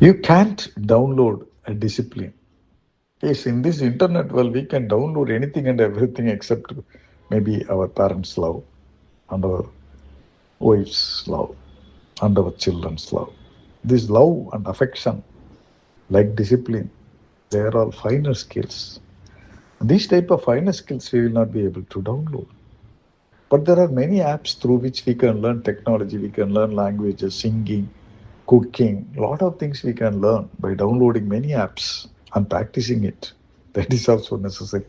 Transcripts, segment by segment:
You can't download a discipline. Yes, in this internet world, we can download anything and everything except maybe our parents' love and our wife's love and our children's love. This love and affection, like discipline, they are all finer skills. These type of finer skills we will not be able to download. But there are many apps through which we can learn technology, we can learn languages, singing, cooking, a lot of things we can learn by downloading many apps and practicing it. That is also necessary.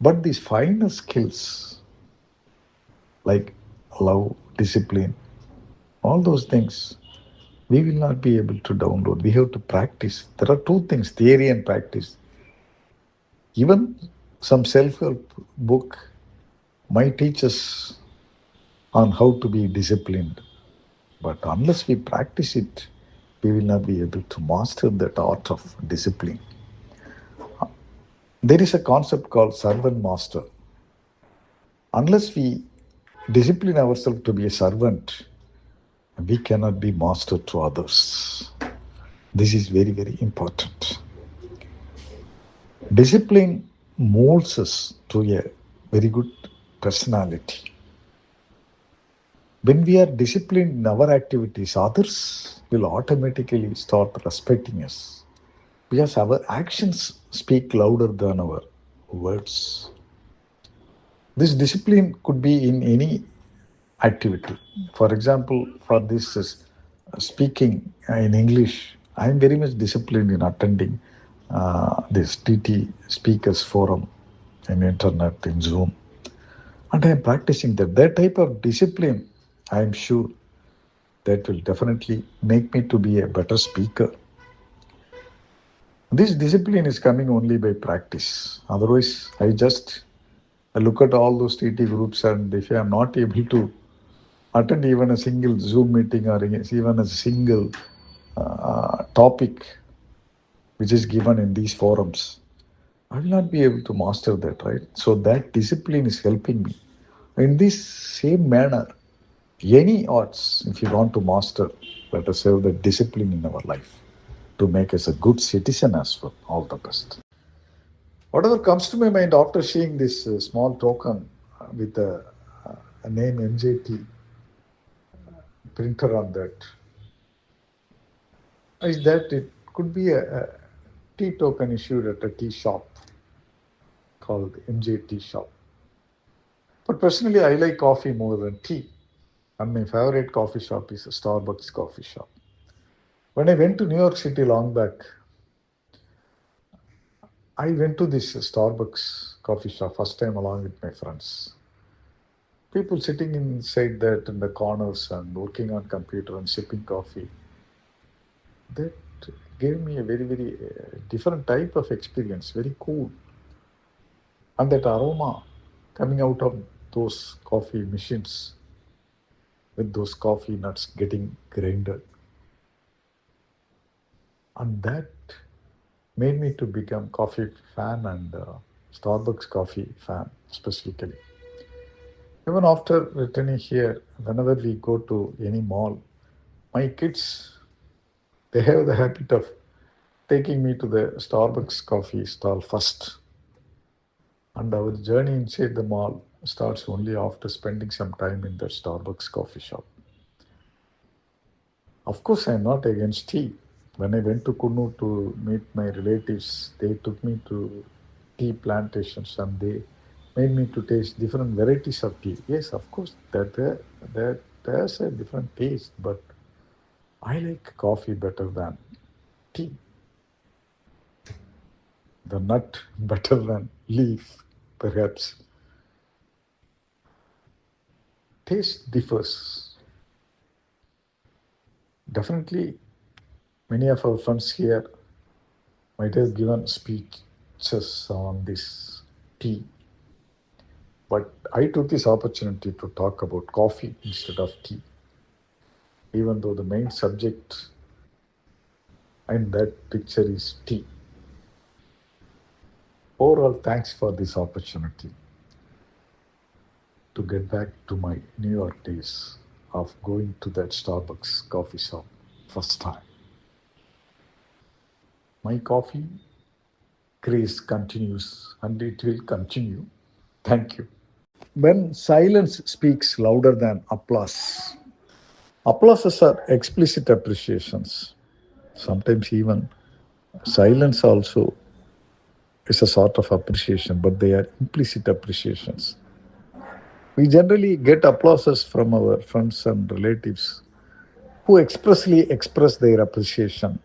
But these finer skills like love, discipline, all those things, we will not be able to download. We have to practice. There are two things, theory and practice. Even some self-help book might teach us on how to be disciplined. But unless we practice it, we will not be able to master that art of discipline. There is a concept called servant master. Unless we discipline ourselves to be a servant, we cannot be master to others. This is very, very important. Discipline molds us to a very good personality. When we are disciplined in our activities, others will automatically start respecting us because our actions speak louder than our words. This discipline could be in any activity. For example, for this speaking in English, I am very much disciplined in attending this TT speakers forum in internet, in Zoom. And I am practicing that. That type of discipline, I am sure that will definitely make me to be a better speaker. This discipline is coming only by practice. Otherwise, I look at all those TT groups, and if I am not able to attend even a single Zoom meeting or even a single topic which is given in these forums, I will not be able to master that, right? So that discipline is helping me. In this same manner, any arts, if you want to master, let us have the discipline in our life to make us a good citizen as well. All the best. Whatever comes to my mind after seeing this small token with a name MJT printer on that is that it could be a tea token issued at a tea shop called MJT shop. But personally, I like coffee more than tea. And my favorite coffee shop is a Starbucks coffee shop. When I went to New York City long back, I went to this Starbucks coffee shop first time along with my friends. People sitting inside that in the corners and working on computer and sipping coffee. That gave me a very, very different type of experience, very cool. And that aroma coming out of those coffee machines with those coffee nuts getting grinded. And that made me to become coffee fan and Starbucks coffee fan specifically. Even after returning here, whenever we go to any mall, my kids, they have the habit of taking me to the Starbucks coffee stall first. And our journey inside the mall starts only after spending some time in that Starbucks coffee shop. Of course, I'm not against tea. When I went to Kunu to meet my relatives, they took me to tea plantations and they made me to taste different varieties of tea. Yes, of course, that there's a different taste, but I like coffee better than tea. The nut better than leaf, perhaps. Taste differs. Definitely, many of our friends here might have given speeches on this tea. But I took this opportunity to talk about coffee instead of tea, even though the main subject in that picture is tea. Overall, thanks for this opportunity to get back to my New York days of going to that Starbucks coffee shop first time. My coffee craze continues and it will continue. Thank you. When silence speaks louder than applause, applauses are explicit appreciations. Sometimes even silence also is a sort of appreciation, but they are implicit appreciations. We generally get applauses from our friends and relatives who expressly express their appreciation.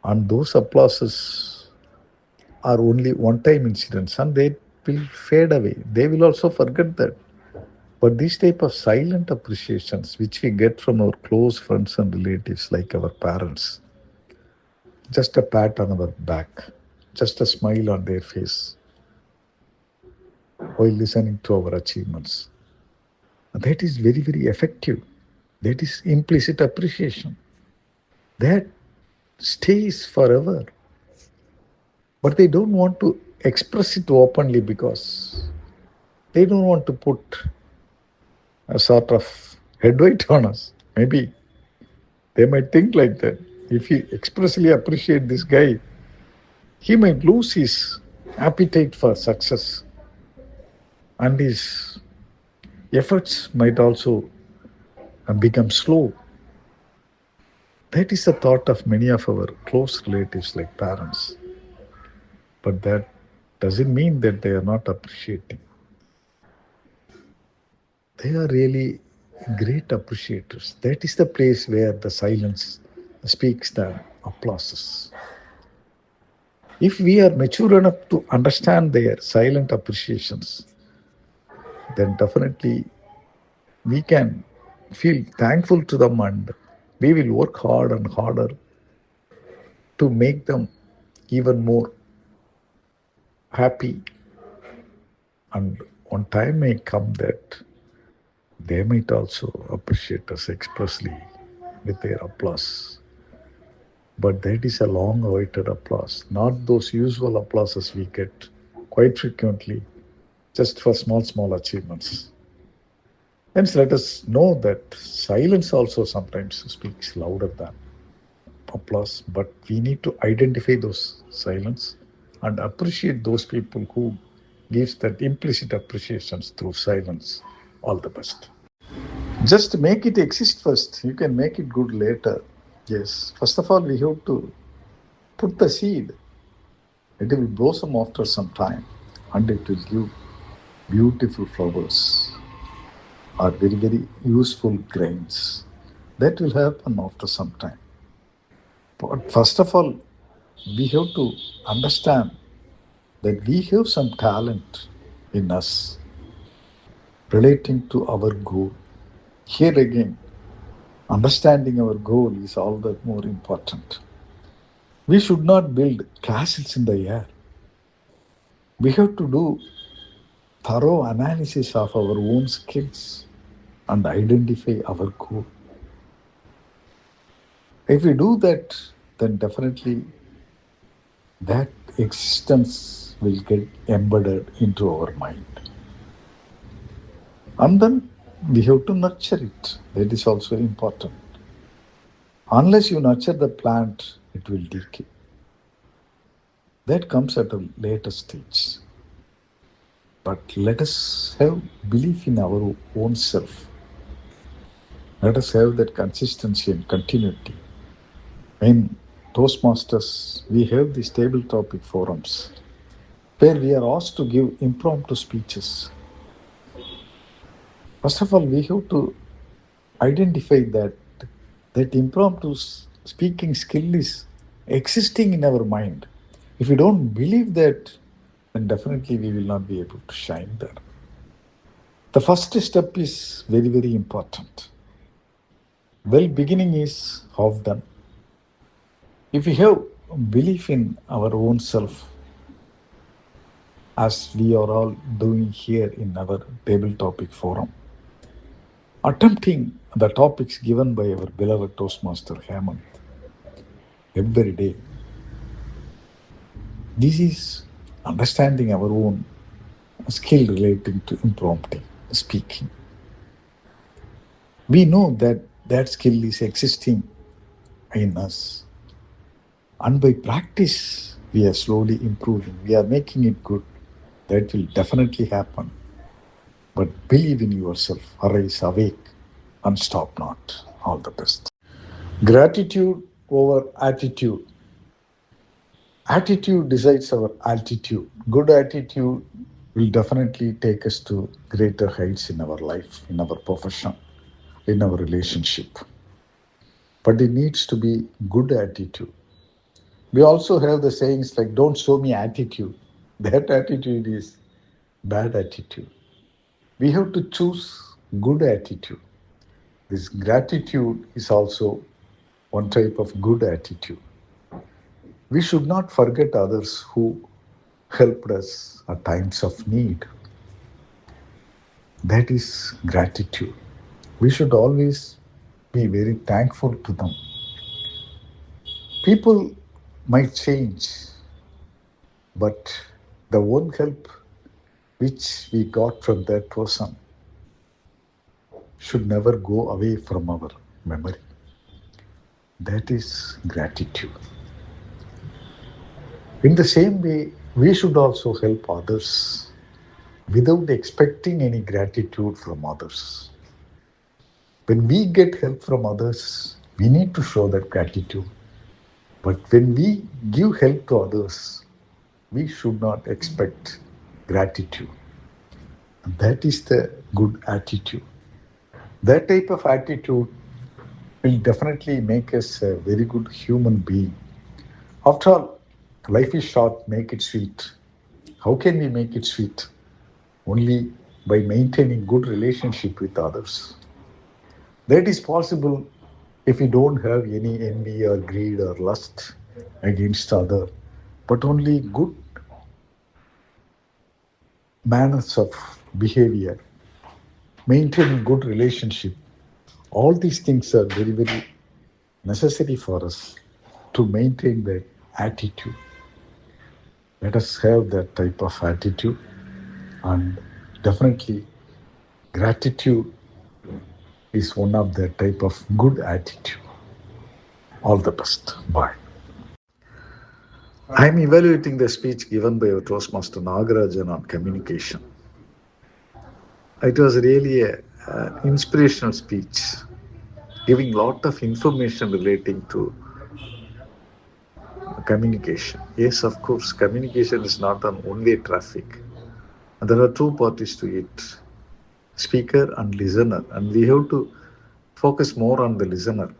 And those applauses are only one time incidents and they will fade away. They will also forget that. But these type of silent appreciations which we get from our close friends and relatives like our parents, just a pat on our back, just a smile on their face while listening to our achievements. That is very, very effective. That is implicit appreciation. That stays forever. But they don't want to express it openly because they don't want to put a sort of headweight on us. Maybe they might think like that. If he expressly appreciate this guy, he might lose his appetite for success and his efforts might also become slow. That is the thought of many of our close relatives like parents. But that doesn't mean that they are not appreciating. They are really great appreciators. That is the place where the silence speaks the applauses. If we are mature enough to understand their silent appreciations, then definitely we can feel thankful to them and we will work hard and harder to make them even more happy. And one time may come that they might also appreciate us expressly with their applause. But that is a long awaited applause, not those usual applauses we get quite frequently just for small, small achievements. Hence, let us know that silence also sometimes speaks louder than applause, but we need to identify those silence and appreciate those people who gives that implicit appreciations through silence. All the best. Just make it exist first. You can make it good later. Yes. First of all, we have to put the seed. It will blossom after some time and it will give beautiful flowers or very, very useful grains. That will happen after some time. But first of all, we have to understand that we have some talent in us relating to our goal. Here again, understanding our goal is all the more important. We should not build castles in the air. We have to do thorough analysis of our own skills and identify our goal. If we do that, then definitely that existence will get embedded into our mind. And then we have to nurture it. That is also important. Unless you nurture the plant, it will decay. That comes at a later stage. But let us have belief in our own self. Let us have that consistency and continuity. In Toastmasters, we have these table topic forums where we are asked to give impromptu speeches. First of all, we have to identify that impromptu speaking skill is existing in our mind. If we don't believe that, then definitely we will not be able to shine there. The first step is very, very important. Well, beginning is half done. If we have belief in our own self, as we are all doing here in our table topic forum, attempting the topics given by our beloved Toastmaster Hemant every day, this is understanding our own skill relating to impromptu speaking. We know that that skill is existing in us. And by practice, we are slowly improving. We are making it good. That will definitely happen. But believe in yourself, arise, awake, and stop not. All the best. Gratitude over attitude. Attitude decides our altitude. Good attitude will definitely take us to greater heights in our life, in our profession, in our relationship. But it needs to be good attitude. We also have the sayings like, don't show me attitude. That attitude is bad attitude. We have to choose good attitude. This gratitude is also one type of good attitude. We should not forget others who helped us at times of need. That is gratitude. We should always be very thankful to them. People might change, but the one help which we got from that person should never go away from our memory. That is gratitude. In the same way, we should also help others without expecting any gratitude from others. When we get help from others, we need to show that gratitude. But when we give help to others, we should not expect gratitude. That is the good attitude. That type of attitude will definitely make us a very good human being. After all, life is short, make it sweet. How can we make it sweet? Only by maintaining good relationship with others. That is possible if we don't have any envy or greed or lust against other, but only good manners of behavior, maintaining good relationship. All these things are very, very necessary for us to maintain that attitude. Let us have that type of attitude, and definitely gratitude is one of the type of good attitude. All the best. Bye. I am evaluating the speech given by our Toastmaster Nagarajan on communication. It was really an inspirational speech, giving lot of information relating to communication. Yes, of course, communication is not an one-way traffic. There are two parties to it, speaker and listener, and we have to focus more on the listener.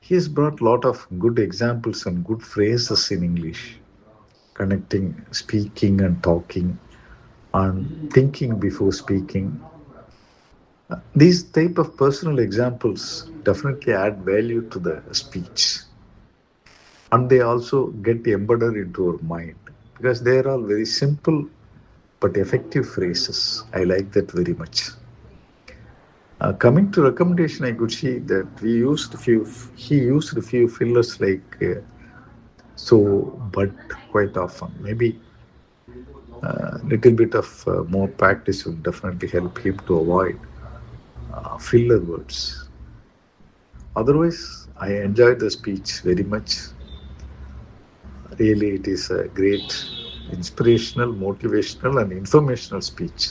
He has brought a lot of good examples and good phrases in English, connecting speaking and talking and thinking before speaking. These type of personal examples definitely add value to the speech, and they also get embedded into our mind because they are all very simple but effective phrases. I like that very much. Coming to recommendation, I could see that he used a few fillers like so, but quite often. Maybe a little bit of more practice will definitely help him to avoid filler words. Otherwise, I enjoyed the speech very much. Really, it is a great inspirational, motivational, and informational speech.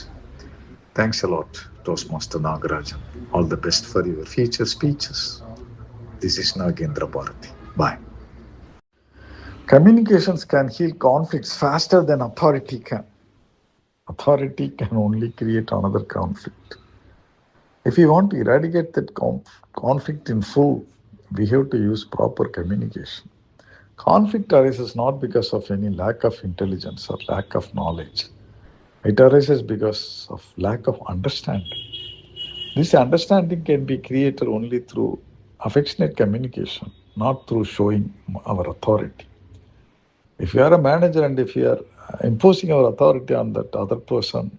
Thanks a lot, Toastmaster Nagarajan. All the best for your future speeches. This is Nagendra Bharati. Bye. Communications can heal conflicts faster than authority can. Authority can only create another conflict. If we want to eradicate that conflict in full, we have to use proper communication. Conflict arises not because of any lack of intelligence or lack of knowledge. It arises because of lack of understanding. This understanding can be created only through affectionate communication, not through showing our authority. If you are a manager and if you are imposing our authority on that other person,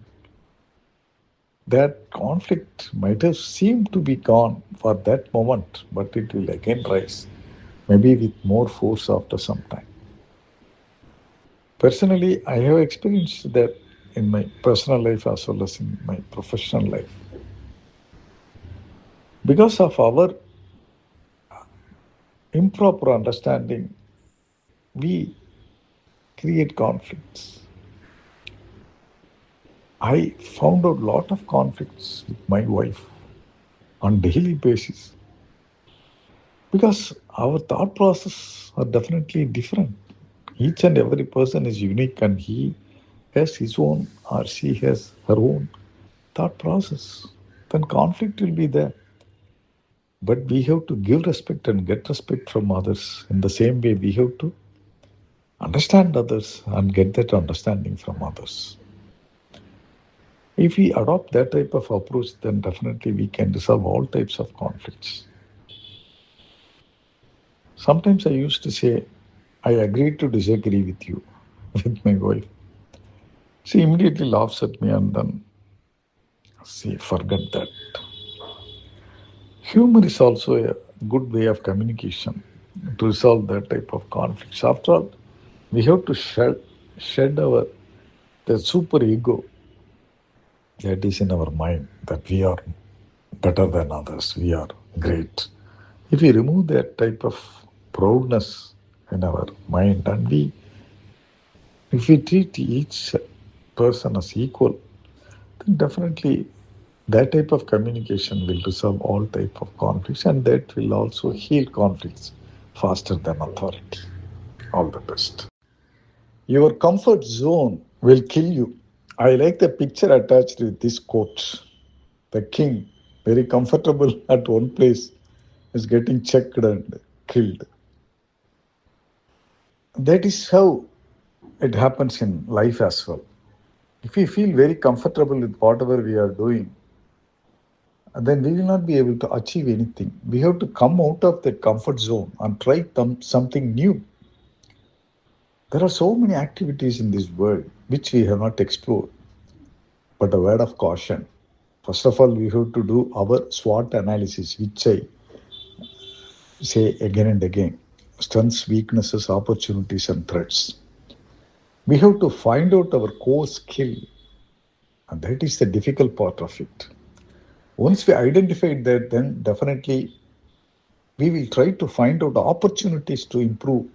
that conflict might have seemed to be gone for that moment, but it will again rise, maybe with more force after some time. Personally, I have experienced that in my personal life as well as in my professional life. Because of our improper understanding we create conflicts. I found out a lot of conflicts with my wife on daily basis because our thought process are definitely different. Each and every person is unique and he has his own or she has her own thought process. Then conflict will be there. But we have to give respect and get respect from others. In the same way, we have to understand others and get that understanding from others. If we adopt that type of approach, then definitely we can resolve all types of conflicts. Sometimes I used to say, I agree to disagree with you, with my wife. She immediately laughs at me and then she forget that. Humor is also a good way of communication to resolve that type of conflicts. After all, we have to shed our the super ego that is in our mind that we are better than others, we are great. If we remove that type of proudness in our mind and if we treat each person as equal, then definitely that type of communication will resolve all type of conflicts and that will also heal conflicts faster than authority. All the best. Your comfort zone will kill you. I like the picture attached with this quote. The king, very comfortable at one place, is getting checked and killed. That is how it happens in life as well. If we feel very comfortable with whatever we are doing, then we will not be able to achieve anything. We have to come out of that comfort zone and try something new. There are so many activities in this world which we have not explored. But a word of caution. First of all, we have to do our SWOT analysis, which I say again and again. Strengths, weaknesses, opportunities, and threats. We have to find out our core skill, and that is the difficult part of it. Once we identify that, then definitely we will try to find out opportunities to improve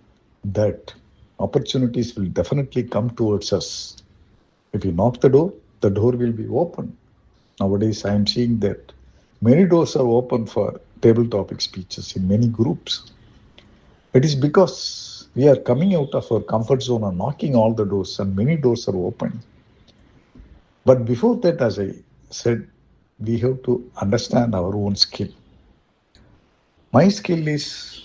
that. Opportunities will definitely come towards us. If we knock the door will be open. Nowadays, I am seeing that many doors are open for table topic speeches in many groups. It is because we are coming out of our comfort zone and knocking all the doors, and many doors are open. But before that, as I said, we have to understand our own skill. My skill is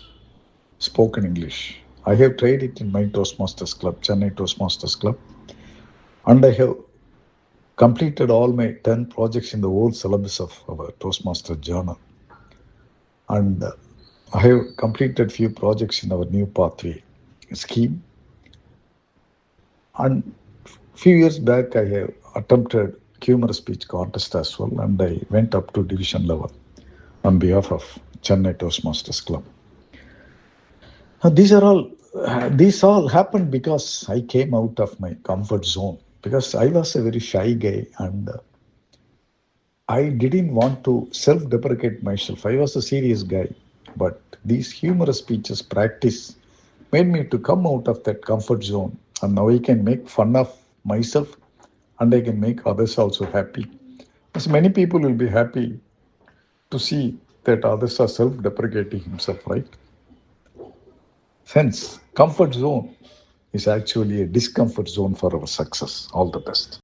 spoken English. I have tried it in my Toastmasters Club, Chennai Toastmasters Club, and I have completed all my 10 projects in the whole syllabus of our Toastmaster journal. And I have completed few projects in our new pathway scheme. And few years back, I have attempted humorous speech contest as well, and I went up to division level on behalf of Chennai Toastmasters Club. These all happened because I came out of my comfort zone, because I was a very shy guy and I didn't want to self-deprecate myself. I was a serious guy, but these humorous speeches practice made me to come out of that comfort zone, and now I can make fun of myself and I can make others also happy. Because many people will be happy to see that others are self-deprecating himself, right? Hence, comfort zone is actually a discomfort zone for our success. All the best.